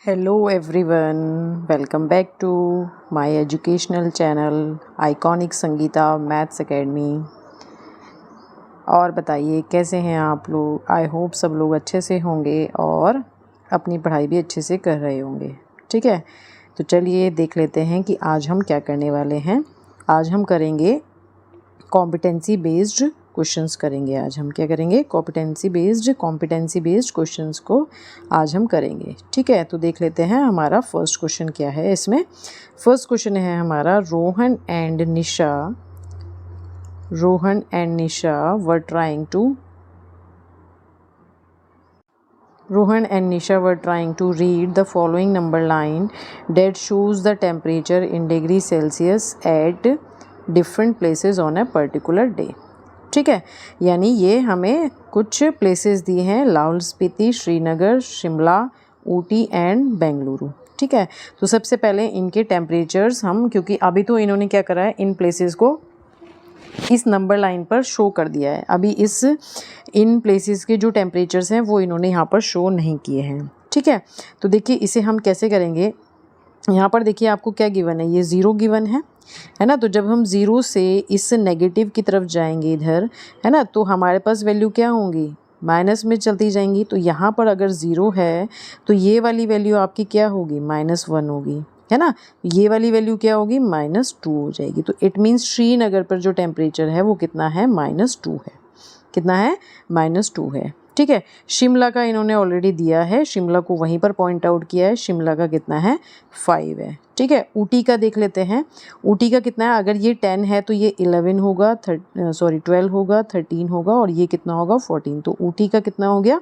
Hello everyone, welcome back to my educational channel iconic Sangeeta maths academy. और बताइए कैसे हैं आप लोग। आई होप सब लोग अच्छे से होंगे और अपनी पढ़ाई भी अच्छे से कर रहे होंगे। ठीक है, तो चलिए देख लेते हैं कि आज हम क्या करने वाले हैं। आज हम करेंगे कॉम्पिटेंसी बेस्ड क्वेश्चंस करेंगे। आज हम क्या करेंगे, कॉम्पिटेंसी बेस्ड क्वेश्चंस को आज हम करेंगे। ठीक है, तो देख लेते हैं हमारा फर्स्ट क्वेश्चन क्या है। इसमें फर्स्ट क्वेश्चन है हमारा, Rohan and Nisha were trying to read the following number line that shows the temperature in degree Celsius at different places on a particular day। ठीक है, यानी ये हमें कुछ प्लेसेस दिए हैं, लाहौल स्पीति, श्रीनगर, शिमला, ऊटी एंड बेंगलुरु। ठीक है, तो सबसे पहले इनके टेम्परेचर्स हम, क्योंकि अभी तो इन्होंने क्या करा है, इन प्लेसेस को इस नंबर लाइन पर शो कर दिया है। अभी इन प्लेसेस के जो टेम्परेचर्स हैं वो इन्होंने यहाँ पर शो नहीं किए हैं। ठीक है, तो देखिए इसे हम कैसे करेंगे। यहाँ पर देखिए आपको क्या गिवन है, ये ज़ीरो गिवन है ना। तो जब हम ज़ीरो से इस नेगेटिव की तरफ जाएंगे इधर, है ना, तो हमारे पास वैल्यू क्या होंगी, माइनस में चलती जाएंगी। तो यहाँ पर अगर ज़ीरो है तो ये वाली वैल्यू आपकी क्या होगी, -1 होगी, है ना। ये वाली वैल्यू क्या होगी, -2 हो जाएगी। तो इट मीन्स श्रीनगर पर जो टेम्परेचर है वो कितना है, -2 है। कितना है, -2 है। ठीक है, शिमला का इन्होंने ऑलरेडी दिया है, शिमला को वहीं पर पॉइंट आउट किया है। शिमला का कितना है, 5 है। ठीक है, ऊटी का देख लेते हैं। ऊटी का कितना है, अगर ये 10 है तो ये 11 होगा, 12 होगा, 13 होगा, और ये कितना होगा, 14। तो ऊटी का कितना हो गया,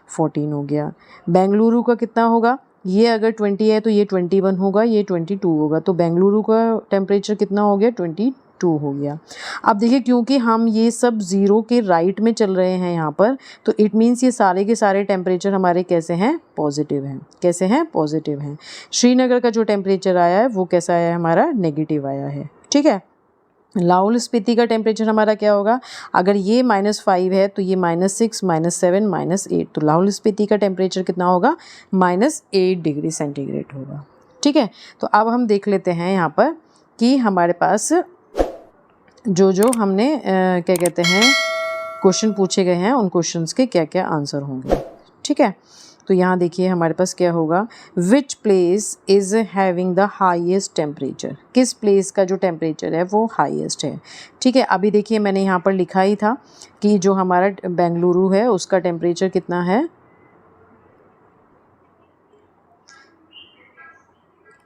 14 हो गया। बेंगलुरु का कितना होगा, ये अगर 20 है तो ये 21 होगा, ये 22 होगा। तो बेंगलुरु का टेम्परेचर कितना हो गया, 22 हो गया। अब देखिए क्योंकि हम ये सब ज़ीरो के राइट में चल रहे हैं यहाँ पर, तो इट मीन्स ये सारे के सारे टेम्परेचर हमारे कैसे हैं, पॉजिटिव हैं। कैसे हैं, पॉजिटिव हैं। श्रीनगर का जो टेम्परेचर आया है वो कैसा आया है, हमारा नेगेटिव आया है। ठीक है, लाहौल स्पीति का टेम्परेचर हमारा क्या होगा, अगर ये -5 है तो ये -6, -7, -8। तो लाहौल स्पीति का टेम्परेचर कितना होगा, -8 डिग्री सेंटीग्रेड होगा। ठीक है, तो अब हम देख लेते हैं यहाँ पर कि हमारे पास जो हमने क्या कहते हैं क्वेश्चन पूछे गए हैं, उन क्वेश्चंस के क्या क्या आंसर होंगे। ठीक है, तो यहाँ देखिए हमारे पास क्या होगा, which place is having the highest temperature. किस प्लेस का जो टेम्परेचर है वो हाईएस्ट है। ठीक है, अभी देखिए मैंने यहाँ पर लिखा ही था कि जो हमारा बेंगलुरु है उसका टेम्परेचर कितना है,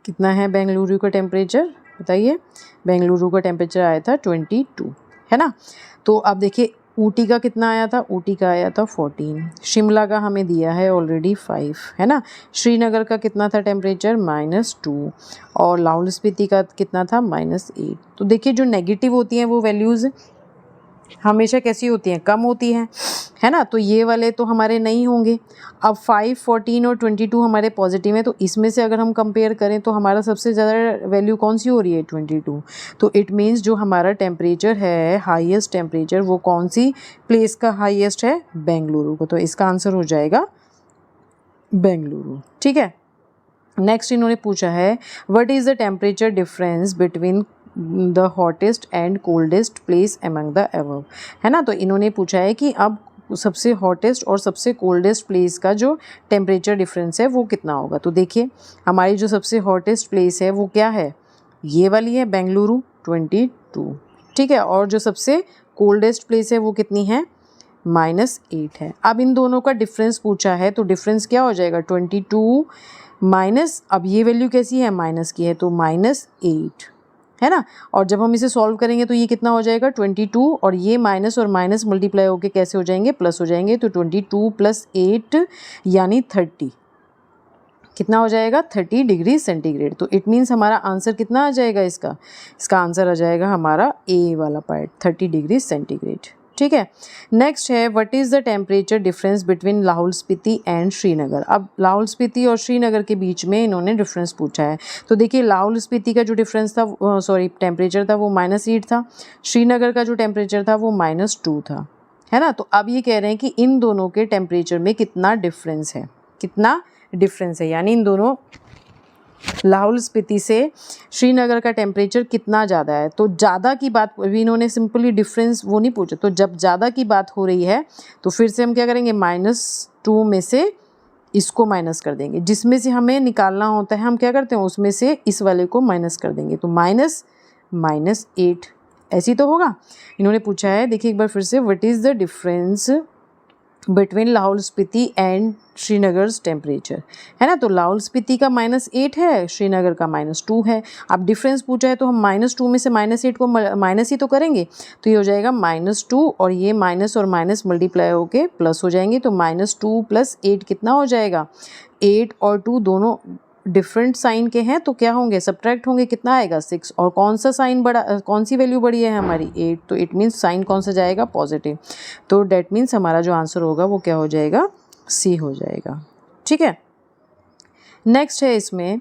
कितना है बेंगलुरु का टेम्परेचर बताइए। बेंगलुरु का टेम्परेचर आया था 22, है ना। तो अब देखिए ऊटी का कितना आया था, ऊटी का आया था 14। शिमला का हमें दिया है ऑलरेडी 5, है ना। श्रीनगर का कितना था टेम्परेचर, -2, और लाहौल स्पीति का कितना था, -8। तो देखिए जो नेगेटिव होती हैं वो वैल्यूज़ हमेशा कैसी होती हैं, कम होती हैं, है ना। तो ये वाले तो हमारे नहीं होंगे। अब 5, 14 और 22 हमारे पॉजिटिव हैं, तो इसमें से अगर हम कंपेयर करें तो हमारा सबसे ज़्यादा वैल्यू कौन सी हो रही है, 22। तो इट मीन्स जो हमारा टेम्परेचर है, हाईएस्ट टेम्परेचर, वो कौन सी प्लेस का हाईएस्ट है, बेंगलुरु को। तो इसका आंसर हो जाएगा बेंगलुरु। ठीक है, नेक्स्ट इन्होंने पूछा है, what is the temperature difference between the hottest and coldest place among the above, है ना। तो इन्होंने पूछा है कि अब सबसे हॉटेस्ट और सबसे कोल्डेस्ट प्लेस का जो टेम्परेचर डिफरेंस है वो कितना होगा। तो देखिए हमारी जो सबसे हॉटेस्ट प्लेस है वो क्या है, ये वाली है, बेंगलुरु, 22। ठीक है, और जो सबसे कोल्डेस्ट प्लेस है वो कितनी है, -8 है। अब इन दोनों का डिफरेंस पूछा है, तो डिफरेंस क्या हो जाएगा, 22 माइनस, अब ये वैल्यू कैसी है, माइनस की है, तो -8, है ना। और जब हम इसे सॉल्व करेंगे तो ये कितना हो जाएगा, 22, और ये माइनस और माइनस मल्टीप्लाई होके कैसे हो जाएंगे, प्लस हो जाएंगे। तो 22 + 8 यानी 30, कितना हो जाएगा, 30 डिग्री सेंटीग्रेड। तो इट मीन्स हमारा आंसर कितना आ जाएगा, इसका आंसर आ जाएगा हमारा ए वाला पार्ट, 30 डिग्री सेंटीग्रेड। ठीक है, नेक्स्ट है, what is the temperature difference between Lahaul Spiti and Srinagar. अब लाहौल स्पीति और श्रीनगर के बीच में इन्होंने डिफरेंस पूछा है। तो देखिए लाहौल स्पीति का जो डिफरेंस था, टेम्परेचर था वो -8 था। श्रीनगर का जो टेम्परेचर था वो -2 था, है ना। तो अब ये कह रहे हैं कि इन दोनों के टेम्परेचर में कितना डिफरेंस है, कितना डिफरेंस है, यानी इन दोनों लाहौल स्पीति से श्रीनगर का टेम्परेचर कितना ज़्यादा है। तो ज़्यादा की बात अभी इन्होंने सिंपली डिफरेंस वो नहीं पूछा, तो जब ज़्यादा की बात हो रही है तो फिर से हम क्या करेंगे, -2 में से इसको माइनस कर देंगे, जिसमें से हमें निकालना होता है हम क्या करते हैं उसमें से इस वाले को माइनस कर देंगे, तो -8 ऐसी तो होगा। इन्होंने पूछा है, देखिए एक बार फिर से, what is the difference between Lahaul Spiti and Srinagar temperature, है ना। तो लाहौल स्पीति का -8 है, श्रीनगर का -2 है। अब डिफरेंस पूछा है तो हम -2 में से -8 को माइनस ही तो करेंगे, तो ये हो जाएगा -2 और ये माइनस और माइनस मल्टीप्लाई होके प्लस हो जाएंगे, तो -2 + 8 कितना हो जाएगा, 8 और 2 दोनों डिफरेंट साइन के हैं तो क्या होंगे, सब्ट्रैक्ट होंगे, कितना आएगा 6। और कौन सा साइन बड़ा, कौन सी वैल्यू बड़ी है हमारी 8, तो इट मीन्स साइन कौन सा जाएगा, पॉजिटिव। तो डेट मीन्स हमारा जो आंसर होगा वो क्या हो जाएगा, सी हो जाएगा। ठीक है, नेक्स्ट है इसमें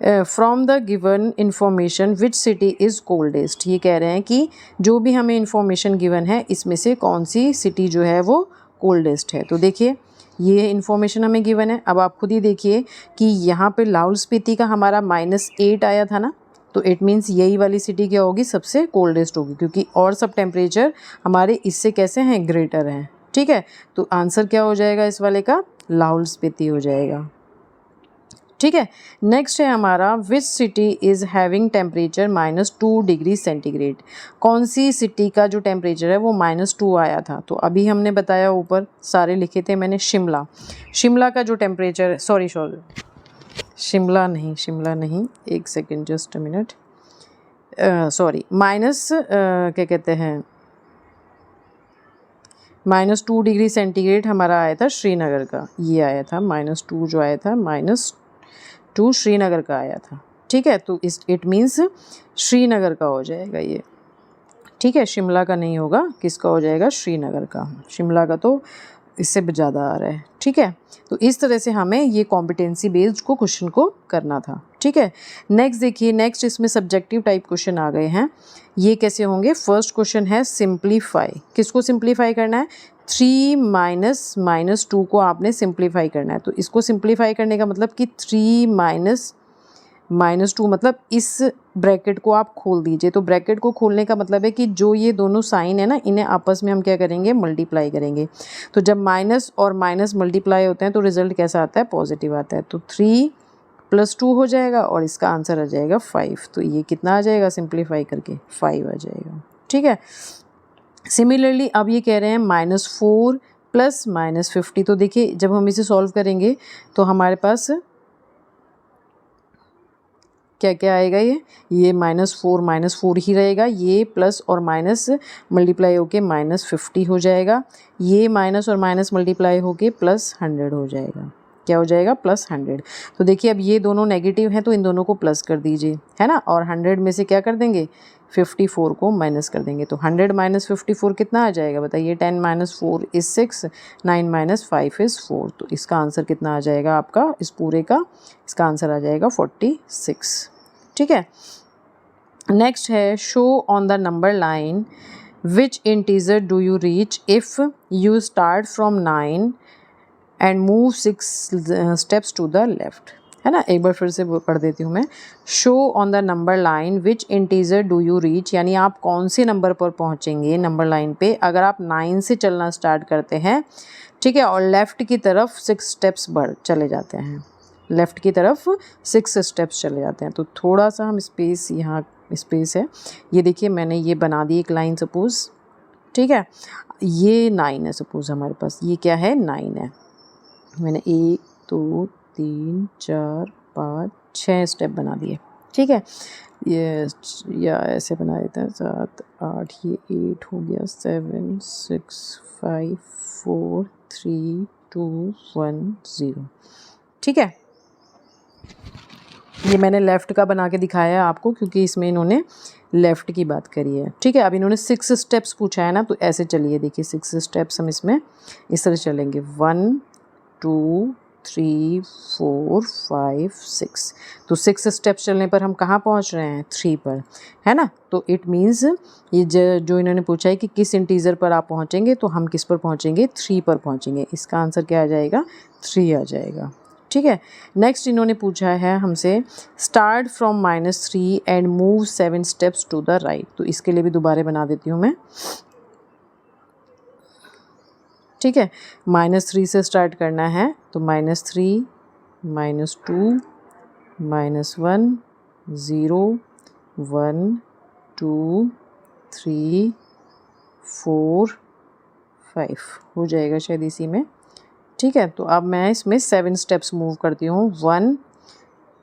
from the given information which city is coldest. ये कह रहे हैं कि जो भी हमें इंफॉर्मेशन गिवन है इसमें से कौन सी सिटी जो है वो कोल्डेस्ट है। तो देखिए ये इन्फॉर्मेशन हमें गिवन है, अब आप खुद ही देखिए कि यहाँ पे लाहौल स्पीति का हमारा -8 आया था ना, तो इट मीन्स यही वाली सिटी क्या होगी, सबसे कोल्डेस्ट होगी, क्योंकि और सब टेम्परेचर हमारे इससे कैसे हैं, ग्रेटर हैं। ठीक है, तो आंसर क्या हो जाएगा इस वाले का, लाहौल स्पीति हो जाएगा। ठीक है, नेक्स्ट है हमारा, which city is having temperature -2 degree centigrade. कौन सी सिटी का जो टेम्परेचर है वो -2 आया था, तो अभी हमने बताया ऊपर सारे लिखे थे मैंने, शिमला का जो टेम्परेचर, सॉरी शिमला नहीं, एक second, just a minute, sorry, क्या कहते हैं, -2 डिग्री सेंटीग्रेड हमारा आया था श्रीनगर का, ये आया था -2 जो आया था, -2 श्रीनगर का आया था। ठीक है, तो इट मीन्स श्रीनगर का हो जाएगा ये। ठीक है, शिमला का नहीं होगा, किसका हो जाएगा, श्रीनगर का। शिमला का तो इससे ज़्यादा आ रहा है। ठीक है, तो इस तरह से हमें ये कॉम्पिटेंसी बेस्ड को क्वेश्चन को करना था। ठीक है, नेक्स्ट देखिए, नेक्स्ट इसमें सब्जेक्टिव टाइप क्वेश्चन आ गए हैं। ये कैसे होंगे, फर्स्ट क्वेश्चन है सिंप्लीफाई। किसको सिंप्लीफाई करना है, 3 - -2 को आपने सिंप्लीफाई करना है। तो इसको सिंप्लीफाई करने का मतलब कि 3 - -2 मतलब इस ब्रैकेट को आप खोल दीजिए। तो ब्रैकेट को खोलने का मतलब है कि जो ये दोनों साइन है ना, इन्हें आपस में हम क्या करेंगे, मल्टीप्लाई करेंगे। तो जब माइनस और माइनस मल्टीप्लाई होते हैं तो रिजल्ट कैसा आता है, पॉजिटिव आता है। तो 3 + 2 हो जाएगा और इसका आंसर आ जाएगा 5। तो ये कितना आ जाएगा, सिंप्लीफाई करके 5 आ जाएगा। ठीक है, सिमिलरली अब ये कह रहे हैं -4 + -50। तो देखिए जब हम इसे सॉल्व करेंगे तो हमारे पास क्या क्या आएगा, ये -4 ही रहेगा, ये प्लस और माइनस मल्टीप्लाई होके -50 हो जाएगा, ये माइनस और माइनस मल्टीप्लाई होके +100 हो जाएगा। क्या हो जाएगा, +100। तो देखिए अब ये दोनों नेगेटिव हैं तो इन दोनों को प्लस कर दीजिए, है ना, और 100 में से क्या कर देंगे, 54 को माइनस कर देंगे। तो 100 - 54 कितना आ जाएगा, बताइए। 10 - 4 = 6, 9 - 5 = 4। तो इसका आंसर कितना आ जाएगा आपका, इस पूरे का इसका आंसर आ जाएगा 46। ठीक है, नेक्स्ट है, show on the number line which integer do you reach if you start from 9 and move 6 steps to the left, है ना। एक बार फिर से पढ़ देती हूँ मैं। Show on the number line which integer do you reach, यानी आप कौन से नंबर पर पहुँचेंगे नंबर लाइन पे अगर आप 9 से चलना स्टार्ट करते हैं। ठीक है, और लेफ़्ट की तरफ 6 स्टेप्स चले जाते हैं, लेफ़्ट की तरफ 6 स्टेप्स चले जाते हैं। तो थोड़ा सा हम स्पेस, यहाँ स्पेस है, ये देखिए मैंने ये बना दी एक लाइन सपोज़। ठीक है, ये 9 है सपोज़ हमारे पास, ये क्या है, 9 है। मैंने 1 2 3 4 5 6 स्टेप बना दिए। ठीक है, ये या ऐसे बना देते हैं, 7 8, ये 8 हो गया, 7 6 5 4 3 2 1 0। ठीक है, ये मैंने लेफ़्ट का बना के दिखाया है आपको क्योंकि इसमें इन्होंने लेफ़्ट की बात करी है। ठीक है, अब इन्होंने 6 स्टेप्स पूछा है ना, तो ऐसे चलिए देखिए 6 स्टेप्स हम इसमें इस तरह चलेंगे, 1 2 3 4 5 6। तो 6 स्टेप्स चलने पर हम कहाँ पहुँच रहे हैं, 3 पर, है ना। तो इट मीन्स ये जो इन्होंने पूछा है कि किस इंटीजर पर आप पहुँचेंगे, तो हम किस पर पहुँचेंगे, 3 पर पहुँचेंगे। इसका आंसर क्या आ जाएगा, 3 आ जाएगा। ठीक है। नेक्स्ट इन्होंने पूछा है हमसे start from -3 and move 7 steps to the right. तो इसके लिए भी दोबारा बना देती हूँ मैं, ठीक है। -3 से स्टार्ट करना है, तो -3 -2 -1 0 1 2 3 4 5 हो जाएगा शायद इसी में, ठीक है। तो अब मैं इसमें 7 स्टेप्स मूव करती हूँ। 1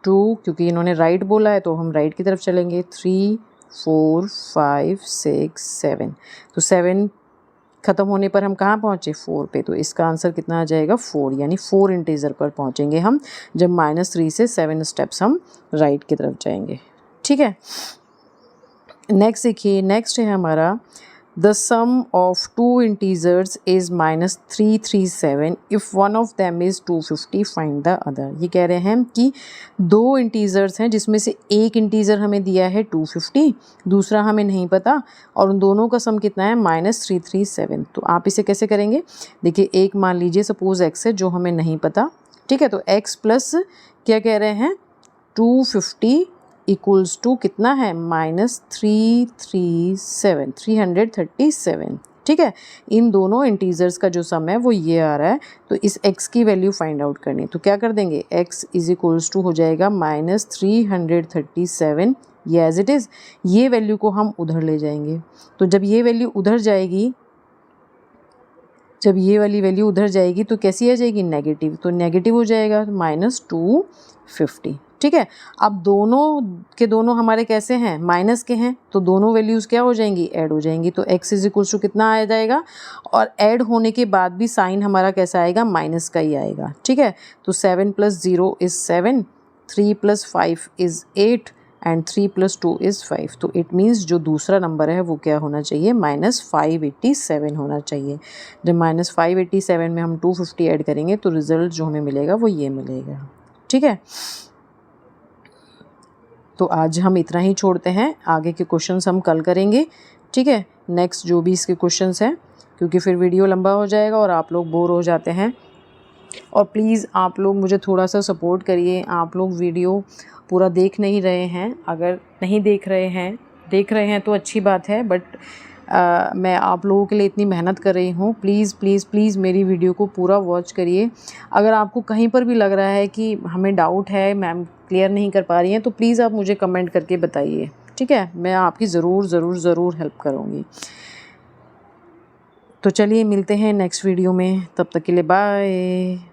2, क्योंकि इन्होंने राइट बोला है तो हम राइट की तरफ चलेंगे। 3 4 5 6 7, तो 7 ख़त्म होने पर हम कहाँ पहुँचे? 4 पे। तो इसका आंसर कितना आ जाएगा? 4, यानी 4 इंटीजर पर पहुँचेंगे हम जब -3 से 7 स्टेप्स हम राइट की तरफ जाएंगे, ठीक है। नेक्स्ट देखिए, नेक्स्ट है हमारा the sum of 2 integers is -337 if one of them is 250 find the other. ये कह रहे हैं कि 2 इंटीजर्स हैं जिसमें से एक इंटीजर हमें दिया है 250, दूसरा हमें नहीं पता, और उन दोनों का सम कितना है? -337। तो आप इसे कैसे करेंगे? देखिए, एक मान लीजिए सपोज x है जो हमें नहीं पता, ठीक है। तो x प्लस क्या कह रहे हैं? 250 इक्वल्स टू कितना है? -337, ठीक है। इन दोनों इंटीजर्स का जो सम है वो ये आ रहा है, तो इस x की वैल्यू फाइंड आउट करनी है। तो क्या कर देंगे? x इज इक्वल्स टू हो जाएगा -337, ये एज इट इज़। ये वैल्यू को हम उधर ले जाएंगे, तो जब ये वैल्यू उधर जाएगी, जब ये वाली वैल्यू उधर जाएगी तो कैसी आ जाएगी? नेगेटिव। तो नेगेटिव हो जाएगा -250, ठीक है। अब दोनों के दोनों हमारे कैसे हैं? माइनस के हैं, तो दोनों वैल्यूज़ क्या हो जाएंगी? ऐड हो जाएंगी। तो x इज इक्वल टू कितना आ जाएगा? और ऐड होने के बाद भी साइन हमारा कैसा आएगा? माइनस का ही आएगा, ठीक है। तो 7 + 0 इज़ 7, 3 + 5 इज़ 8 एंड 3 + 2 इज़ 5। तो इट मीन्स जो दूसरा नंबर है वो क्या होना चाहिए? -587 होना चाहिए। जब -587 में हम 250 ऐड करेंगे तो रिज़ल्ट जो हमें मिलेगा वो ये मिलेगा, ठीक है। तो आज हम इतना ही छोड़ते हैं, आगे के क्वेश्चंस हम कल करेंगे, ठीक है। नेक्स्ट जो भी इसके क्वेश्चंस हैं, क्योंकि फिर वीडियो लंबा हो जाएगा और आप लोग बोर हो जाते हैं। और प्लीज़ आप लोग मुझे थोड़ा सा सपोर्ट करिए। आप लोग वीडियो पूरा देख नहीं रहे हैं, अगर नहीं देख रहे हैं तो अच्छी बात है, बट मैं आप लोगों के लिए इतनी मेहनत कर रही हूँ। प्लीज़ प्लीज़ प्लीज़ मेरी वीडियो को पूरा वॉच करिए। अगर आपको कहीं पर भी लग रहा है कि हमें डाउट है, मैम क्लियर नहीं कर पा रही हैं, तो प्लीज़ आप मुझे कमेंट करके बताइए, ठीक है। मैं आपकी ज़रूर हेल्प करूँगी। तो चलिए मिलते हैं नेक्स्ट वीडियो में, तब तक के लिए बाय।